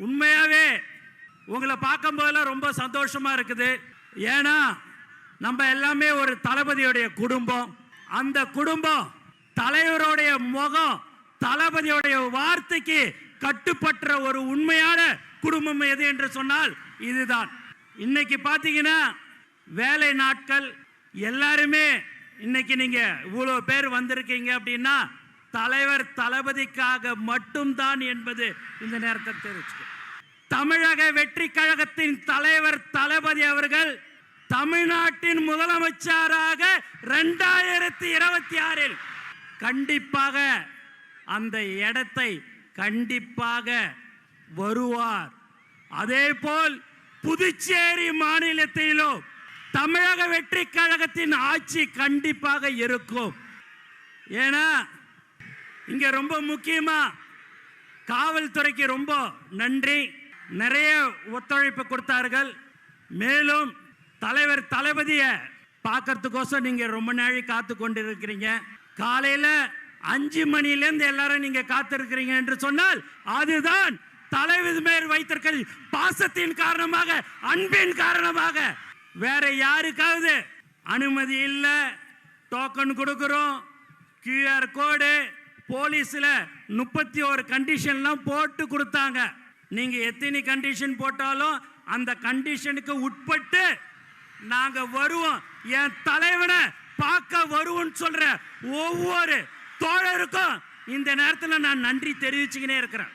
உண்மையாவே உங்களை பார்க்கும் போதெல்லாம் ரொம்ப சந்தோஷமா இருக்குது. ஏன்னா நம்ம எல்லாமே ஒரு தளபதியுடைய குடும்பம். அந்த குடும்பம் தலைவருடைய முகம், தளபதியுடைய வார்த்தைக்கு கட்டுப்பட்ட ஒரு உண்மையான குடும்பம் எது என்று சொன்னால் இதுதான். இன்னைக்கு பார்த்தீங்கன்னா வேலை நாட்கள் எல்லாருமே இன்னைக்கு நீங்க இவ்வளவு பேர் வந்திருக்கீங்க அப்படின்னா தலைவர் தளபதிக்காக மட்டும்தான் என்பது இந்த நேரத்தில் தெரிவிச்சுக்க. தமிழக வெற்றி கழகத்தின் தலைவர் தளபதி அவர்கள் தமிழ்நாட்டின் முதலமைச்சராக 2026 கண்டிப்பாக அந்த இடத்தை கண்டிப்பாக வருவார். அதே போல் புதுச்சேரி மாநிலத்திலும் தமிழக வெற்றி கழகத்தின் ஆட்சி கண்டிப்பாக இருக்கும். ஏன்னா இங்க ரொம்ப முக்கியமா காவல்துறைக்கு ரொம்ப நன்றி, நிறைய ஒத்துழைப்பு கொடுத்தார்கள். மேலும் தலைவர் தளபதியை பார்க்கறதுக்கோசம் நீங்க ரொம்ப நாளை காத்து கொண்டிருக்கிறீங்க. காலையில 5 மணிலேருந்து எல்லாரும் நீங்க காத்திருக்கிறீங்க என்று சொன்னால் அதுதான் தலைவர் மேல் வைத்திருக்கிற பாசத்தின் காரணமாக, அன்பின் காரணமாக. வேற யாருக்காவது அனுமதி இல்லை, டோக்கன் கொடுக்கிறோம், QR கோடு, போலீஸ்ல 31 கண்டிஷன்லாம் போட்டு கொடுத்தாங்க. நீங்க எத்தனை கண்டிஷன் போட்டாலும் அந்த கண்டிஷனுக்கு உட்பட்டு நாங்க வருவோம். என் தலைவனை பார்க்க வருவோம் சொல்ற ஒவ்வொரு தோழருக்கும் இந்த நேரத்தில் நான் நன்றி தெரிவிச்சுக்கினே இருக்கிறேன்.